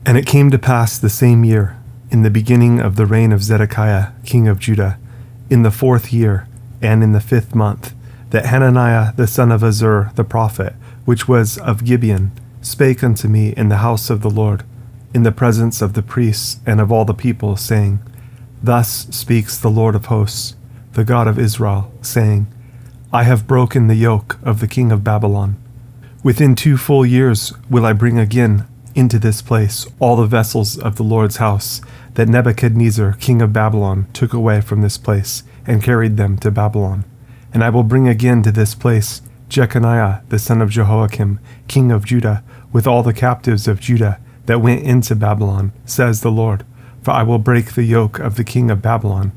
And it came to pass the same year, in the beginning of the reign of Zedekiah, king of Judah, in the 4th year, and in the 5th month, that Hananiah the son of Azur the prophet, which was of Gibeon, spake unto me in the house of the Lord, in the presence of the priests and of all the people, saying, Thus speaks the Lord of hosts, the God of Israel, saying, I have broken the yoke of the king of Babylon. Within 2 full years will I bring again into this place all the vessels of the Lord's house that Nebuchadnezzar king of Babylon took away from this place and carried them to Babylon. And I will bring again to this place Jeconiah the son of Jehoiakim king of Judah with all the captives of Judah that went into Babylon, says the Lord, for I will break the yoke of the king of Babylon.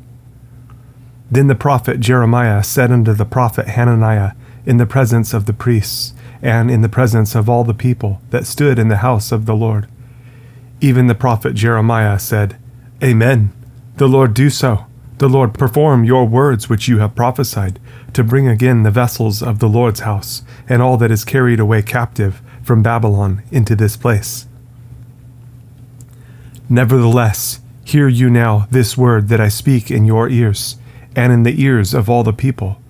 Then the prophet Jeremiah said unto the prophet Hananiah in the presence of the priests, and in the presence of all the people that stood in the house of the Lord. Even the prophet Jeremiah said, Amen. The Lord do so. The Lord perform your words which you have prophesied, to bring again the vessels of the Lord's house, and all that is carried away captive from Babylon into this place. Nevertheless, hear you now this word that I speak in your ears, and in the ears of all the people.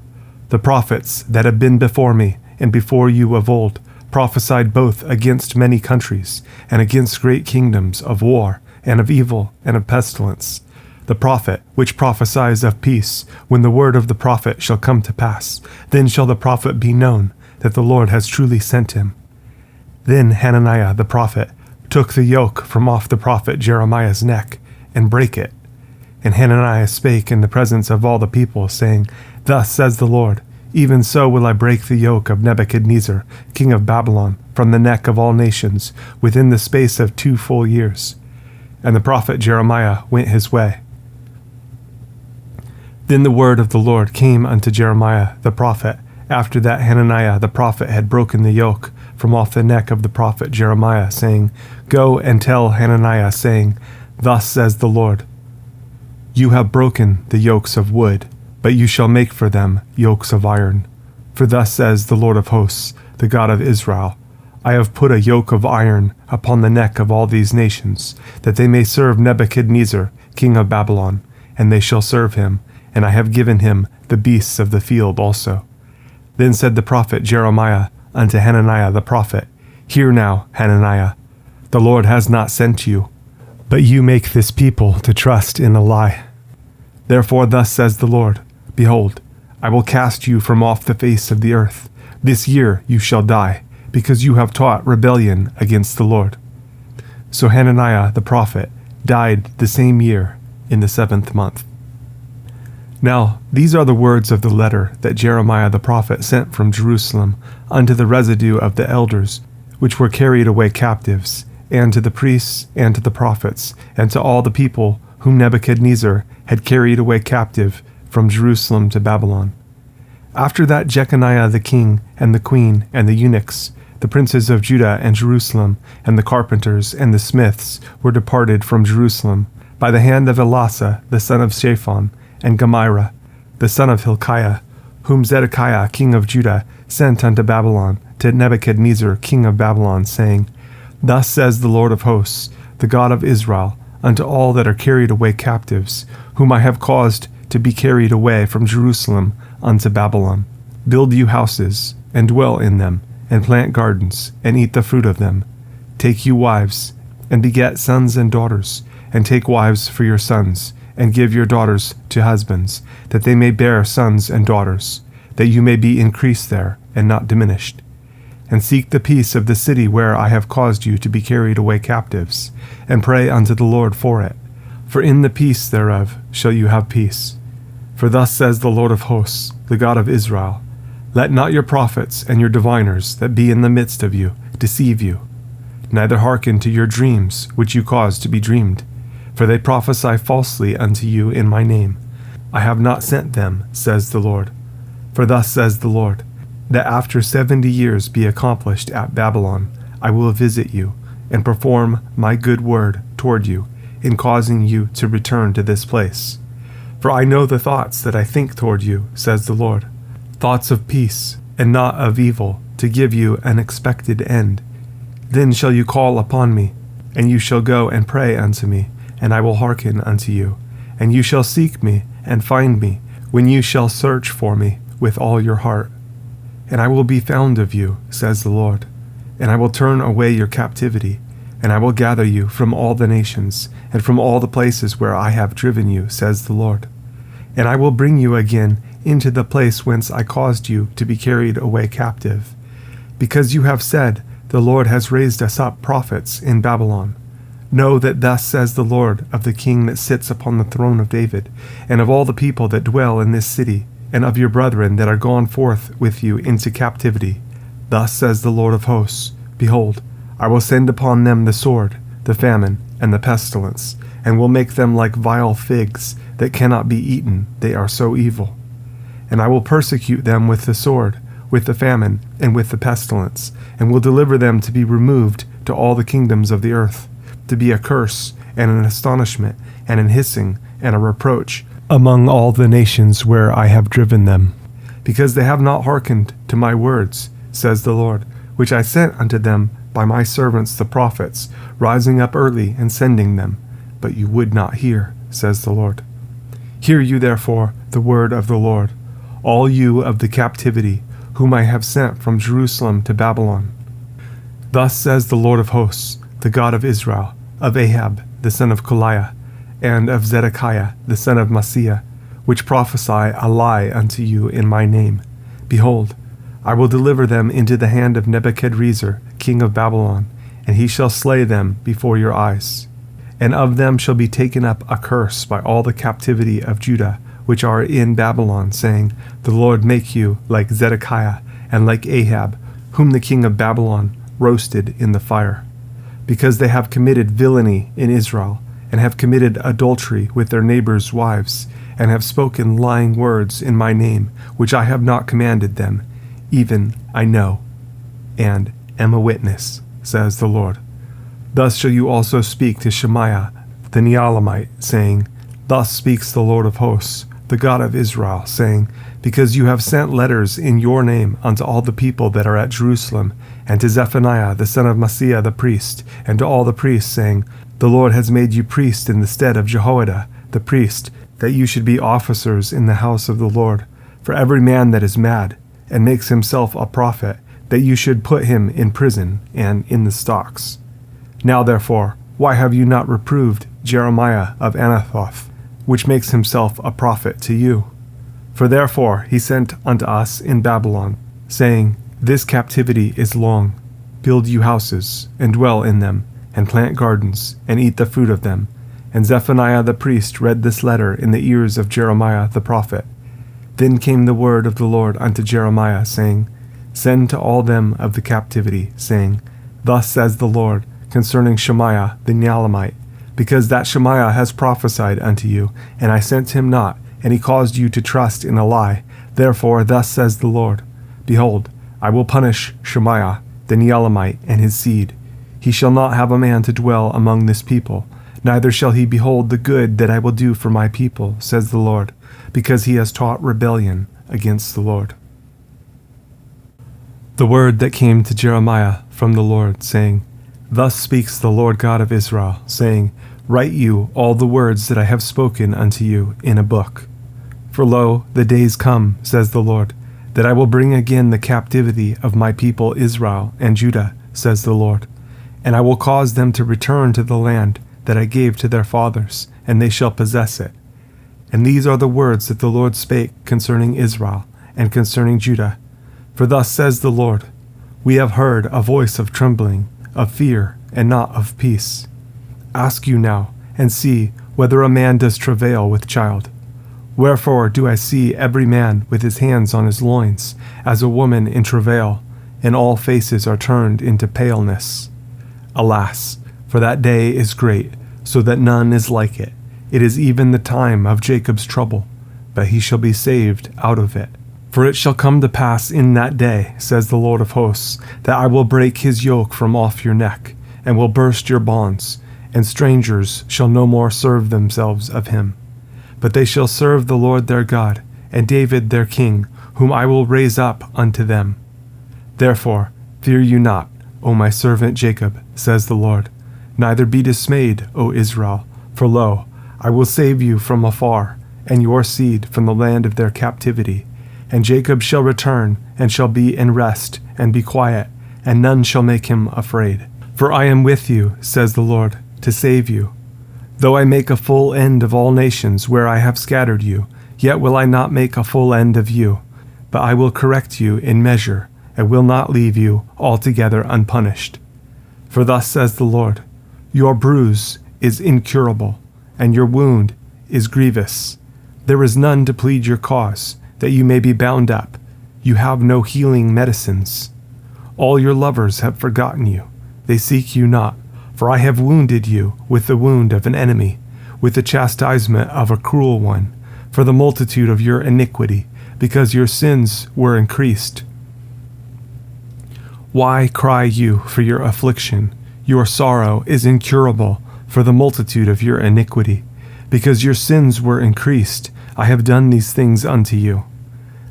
The prophets that have been before me, and before you of old, prophesied both against many countries, and against great kingdoms of war, and of evil, and of pestilence. The prophet which prophesies of peace, when the word of the prophet shall come to pass, then shall the prophet be known that the Lord has truly sent him. Then Hananiah the prophet took the yoke from off the prophet Jeremiah's neck, and brake it. And Hananiah spake in the presence of all the people, saying, Thus says the Lord, even so will I break the yoke of Nebuchadnezzar, king of Babylon, from the neck of all nations, within the space of 2 full years. And the prophet Jeremiah went his way. Then the word of the Lord came unto Jeremiah the prophet, after that Hananiah the prophet had broken the yoke from off the neck of the prophet Jeremiah, saying, Go and tell Hananiah, saying, Thus says the Lord, You have broken the yokes of wood, but you shall make for them yokes of iron. For thus says the Lord of hosts, the God of Israel, I have put a yoke of iron upon the neck of all these nations, that they may serve Nebuchadnezzar, king of Babylon, and they shall serve him, and I have given him the beasts of the field also. Then said the prophet Jeremiah unto Hananiah the prophet, Hear now, Hananiah, the Lord has not sent you, but you make this people to trust in a lie. Therefore thus says the Lord, Behold, I will cast you from off the face of the earth. This year you shall die, because you have taught rebellion against the Lord. So Hananiah the prophet died the same year in the 7th month. Now these are the words of the letter that Jeremiah the prophet sent from Jerusalem unto the residue of the elders, which were carried away captives, and to the priests, and to the prophets, and to all the people whom Nebuchadnezzar had carried away captive from Jerusalem to Babylon. After that Jeconiah the king, and the queen, and the eunuchs, the princes of Judah and Jerusalem, and the carpenters and the smiths were departed from Jerusalem, by the hand of Elasah the son of Shaphan, and Gomira the son of Hilkiah, whom Zedekiah king of Judah sent unto Babylon to Nebuchadnezzar king of Babylon, saying, Thus says the Lord of hosts, the God of Israel, unto all that are carried away captives, whom I have caused to be carried away from Jerusalem unto Babylon. Build you houses, and dwell in them, and plant gardens, and eat the fruit of them. Take you wives, and beget sons and daughters, and take wives for your sons, and give your daughters to husbands, that they may bear sons and daughters, that you may be increased there, and not diminished. And seek the peace of the city where I have caused you to be carried away captives, and pray unto the Lord for it. For in the peace thereof shall you have peace. For thus says the Lord of hosts, the God of Israel, Let not your prophets and your diviners that be in the midst of you deceive you, neither hearken to your dreams which you cause to be dreamed, for they prophesy falsely unto you in my name. I have not sent them, says the Lord. For thus says the Lord, that after 70 years be accomplished at Babylon, I will visit you, and perform my good word toward you, in causing you to return to this place. For I know the thoughts that I think toward you, says the Lord, thoughts of peace, and not of evil, to give you an expected end. Then shall you call upon me, And you shall go and pray unto me, and I will hearken unto you. And you shall seek me, and find me, when you shall search for me with all your heart. And I will be found of you, says the Lord. And I will turn away your captivity, and I will gather you from all the nations, and from all the places where I have driven you, says the Lord. And I will bring you again into the place whence I caused you to be carried away captive. Because you have said, the Lord has raised us up prophets in Babylon. Know that thus says the Lord of the king that sits upon the throne of David, and of all the people that dwell in this city, and of your brethren that are gone forth with you into captivity. Thus says the Lord of hosts, Behold, I will send upon them the sword, the famine, and the pestilence, and will make them like vile figs that cannot be eaten, they are so evil. And I will persecute them with the sword, with the famine, and with the pestilence, and will deliver them to be removed to all the kingdoms of the earth, to be a curse, and an astonishment, and an hissing, and a reproach, among all the nations where I have driven them, because they have not hearkened to my words, says the Lord, which I sent unto them by my servants the prophets, rising up early and sending them. But you would not hear, says the Lord. Hear you therefore the word of the Lord, all you of the captivity, whom I have sent from Jerusalem to Babylon. Thus says the Lord of hosts, the God of Israel, of Ahab the son of Kolaiah, and of Zedekiah the son of Maaseiah, which prophesy a lie unto you in my name. Behold, I will deliver them into the hand of Nebuchadnezzar, king of Babylon, and he shall slay them before your eyes. And of them shall be taken up a curse by all the captivity of Judah, which are in Babylon, saying, The Lord make you like Zedekiah, and like Ahab, whom the king of Babylon roasted in the fire. Because they have committed villainy in Israel, and have committed adultery with their neighbors' wives, and have spoken lying words in my name, which I have not commanded them, even I know, and am a witness, says the Lord. Thus shall you also speak to Shemaiah the Nehelamite, saying, Thus speaks the Lord of hosts, the God of Israel, saying, Because you have sent letters in your name unto all the people that are at Jerusalem, and to Zephaniah the son of Maaseiah the priest, and to all the priests, saying, The Lord has made you priest in the stead of Jehoiada the priest, that you should be officers in the house of the Lord, for every man that is mad, and makes himself a prophet, that you should put him in prison and in the stocks. Now therefore, why have you not reproved Jeremiah of Anathoth, which makes himself a prophet to you? For therefore he sent unto us in Babylon, saying, This captivity is long. Build you houses, and dwell in them, and plant gardens, and eat the fruit of them. And Zephaniah the priest read this letter in the ears of Jeremiah the prophet. Then came the word of the Lord unto Jeremiah, saying, Send to all them of the captivity, saying, Thus says the Lord, concerning Shemaiah the Nehelamite, because that Shemaiah has prophesied unto you, and I sent him not, and he caused you to trust in a lie. Therefore thus says the Lord, Behold, I will punish Shemaiah the Nehelamite and his seed. He shall not have a man to dwell among this people, neither shall he behold the good that I will do for my people, says the Lord, because he has taught rebellion against the Lord. The word that came to Jeremiah from the Lord, saying, Thus speaks the Lord God of Israel, saying, Write you all the words that I have spoken unto you in a book. For lo, the days come, says the Lord, that I will bring again the captivity of my people Israel and Judah, says the Lord, and I will cause them to return to the land that I gave to their fathers, and they shall possess it. And these are the words that the Lord spake concerning Israel and concerning Judah. For thus says the Lord, We have heard a voice of trembling, of fear, and not of peace. Ask you now, and see whether a man does travail with child. Wherefore do I see every man with his hands on his loins, as a woman in travail, and all faces are turned into paleness. Alas, for that day is great, so that none is like it. It is even the time of Jacob's trouble, but he shall be saved out of it. For it shall come to pass in that day, says the Lord of hosts, that I will break his yoke from off your neck, and will burst your bonds, and strangers shall no more serve themselves of him. But they shall serve the Lord their God, and David their king, whom I will raise up unto them. Therefore fear you not, O my servant Jacob, says the Lord. Neither be dismayed, O Israel, for lo, I will save you from afar, and your seed from the land of their captivity. And Jacob shall return, and shall be in rest, and be quiet, and none shall make him afraid. For I am with you, says the Lord, to save you. Though I make a full end of all nations where I have scattered you, yet will I not make a full end of you, but I will correct you in measure, and will not leave you altogether unpunished. For thus says the Lord, your bruise is incurable, and your wound is grievous. There is none to plead your cause, that you may be bound up. You have no healing medicines. All your lovers have forgotten you. They seek you not. For I have wounded you with the wound of an enemy, with the chastisement of a cruel one, for the multitude of your iniquity, because your sins were increased. Why cry you for your affliction? Your sorrow is incurable for the multitude of your iniquity, because your sins were increased. I have done these things unto you.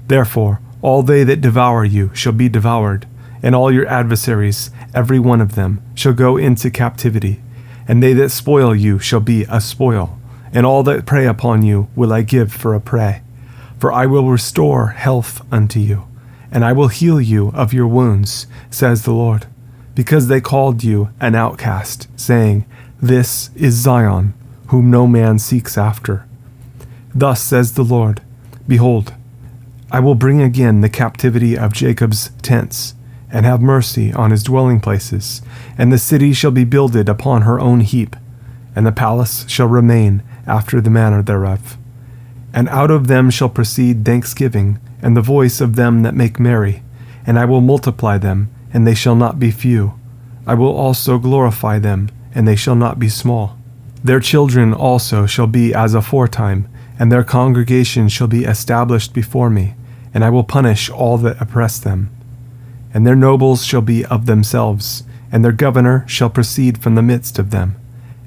Therefore, all they that devour you shall be devoured, and all your adversaries, every one of them, shall go into captivity. And they that spoil you shall be a spoil, and all that prey upon you will I give for a prey. For I will restore health unto you, and I will heal you of your wounds, says the Lord. Because they called you an outcast, saying, This is Zion, whom no man seeks after. Thus says the Lord, Behold, I will bring again the captivity of Jacob's tents, and have mercy on his dwelling places, and the city shall be builded upon her own heap, and the palace shall remain after the manner thereof. And out of them shall proceed thanksgiving, and the voice of them that make merry, and I will multiply them, and they shall not be few. I will also glorify them, and they shall not be small. Their children also shall be as aforetime, and their congregation shall be established before me, and I will punish all that oppress them. And their nobles shall be of themselves, and their governor shall proceed from the midst of them.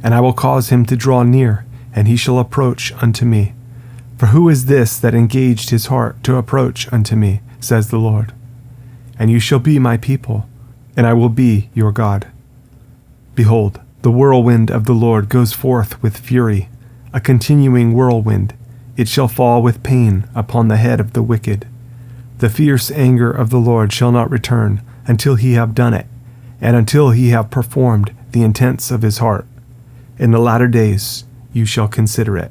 And I will cause him to draw near, and he shall approach unto me. For who is this that engaged his heart to approach unto me, says the Lord? And you shall be my people, and I will be your God. Behold, the whirlwind of the Lord goes forth with fury, a continuing whirlwind. It shall fall with pain upon the head of the wicked. The fierce anger of the Lord shall not return until he have done it, and until he have performed the intents of his heart. In the latter days you shall consider it.